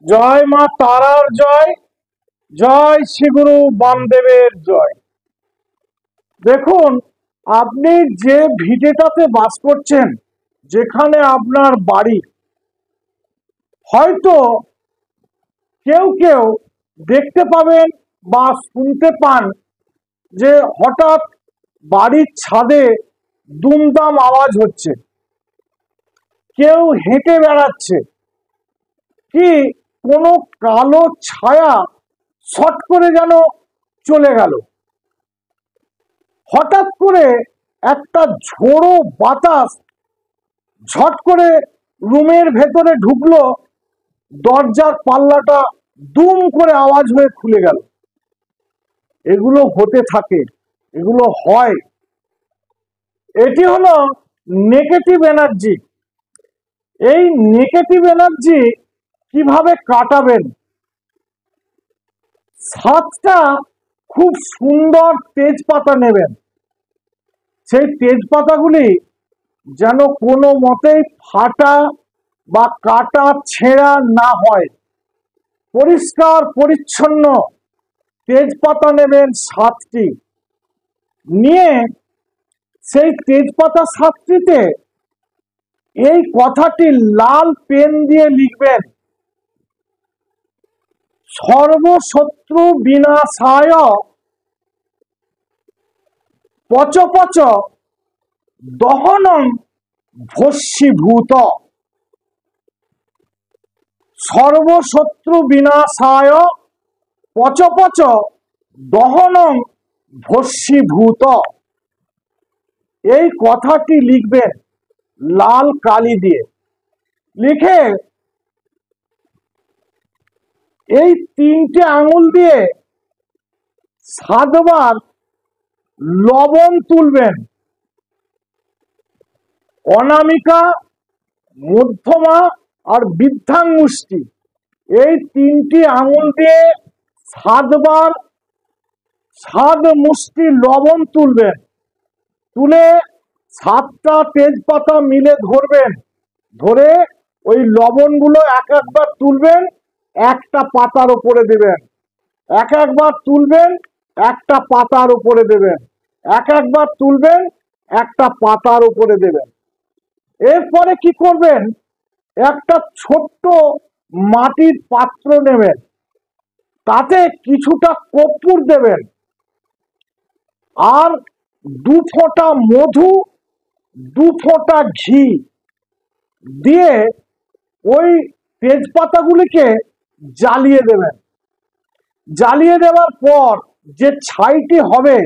জয় মা তারার জয়, জয় শ্রী গুরু বামদেবের জয়। দেখুন, আপনি যে ভিটেটাতে বাস করছেন, যেখানে আপনার বাড়ি, হয়তো কেউ কেউ দেখতে পাবেন বা শুনতে পান যে হঠাৎ বাড়ির ছাদে দুমদাম আওয়াজ হচ্ছে, কেউ হেঁটে বেড়াচ্ছে, কি কোনো কালো ছায়া শট করে যেন চলে গেল। হঠাৎ করে একটা ঝোড়ো বাতাস ঝট করে রুমের ভেতরে ঢুকলো, দরজার পাল্লাটা দুম করে আওয়াজ হয়ে খুলে গেল। এগুলো হতে থাকে, এগুলো হয়। এটি হলো নেগেটিভ এনার্জি। এই নেগেটিভ এনার্জি কিভাবে কাটাবেন? 7টা খুব সুন্দর তেজপাতা নেবেন। সেই তেজপাতাগুলি যেন কোনো মতেই ফাটা বা কাটা ছেঁড়া না হয়, পরিষ্কার পরিচ্ছন্ন তেজপাতা নেবেন 7টি। নিয়ে সেই তেজপাতা 7টিতে এই কথাটি লাল পেন দিয়ে লিখবেন, সর্বশত্রু বিনাশায় পচ পচ দহনম ভস্মীভূত। সর্বশত্রু বিনাশায় পচ পচ দহনম ভস্মীভূত। এই কথাটি লিখবেন লাল কালি দিয়ে। লিখে এই 3টে আঙুল দিয়ে 7বার লবণ তুলবেন। অনামিকা, মধ্যমা আর বৃদ্ধাঙ্গুষ্ঠী, এই 3টি আঙুল দিয়ে 7বার 7 মুষ্টি লবণ তুলবেন। তুলে 7টা তেজপাতা মিলে ধরবেন। ধরে ওই লবণগুলো এক একবার তুলবেন, একটা পাতার উপরে দেবেন। এক একবার তুলবেন, একটা পাতার উপরে দেবেন। এক একবার তুলবেন, একটা পাতার উপরে দেবেন। এরপরে কি করবেন? একটা ছোট্ট মাটির পাত্র নেবেন, তাতে কিছুটা কর্পূর দেবেন, আর 2 ফোঁটা মধু, 2 ফোঁটা ঘি দিয়ে ওই তেজপাতাগুলিকে জ্বালিয়ে দেবেন। জ্বালিয়ে দেওয়ার পর যে ছাইটি হবে,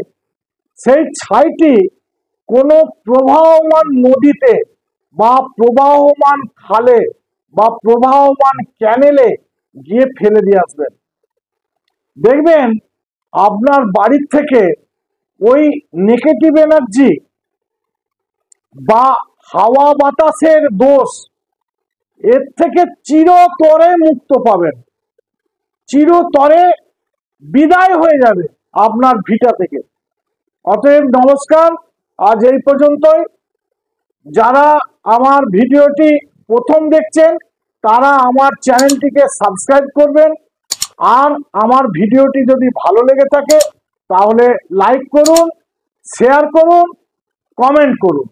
সেই ছাইটি কোনো প্রবাহমান নদীতে বা প্রবাহমান খালে বা প্রবাহমান ক্যানেলে গিয়ে ফেলে দিয়ে আসবেন। দেখবেন আপনার বাড়ির থেকে ওই নেগেটিভ এনার্জি বা হাওয়া বাতাসের দোষ, এর থেকে চিরতরে মুক্ত পাবেন। চিরতরে বিদায় হয়ে যাবে আপনার ভিটা থেকে। অতএব নমস্কার, আজ এই পর্যন্তই। যারা আমার ভিডিওটি প্রথম দেখছেন, তারা আমার চ্যানেলটিকে সাবস্ক্রাইব করবেন। আর আমার ভিডিওটি যদি ভালো লেগে থাকে, তাহলে লাইক করুন, শেয়ার করুন, কমেন্ট করুন।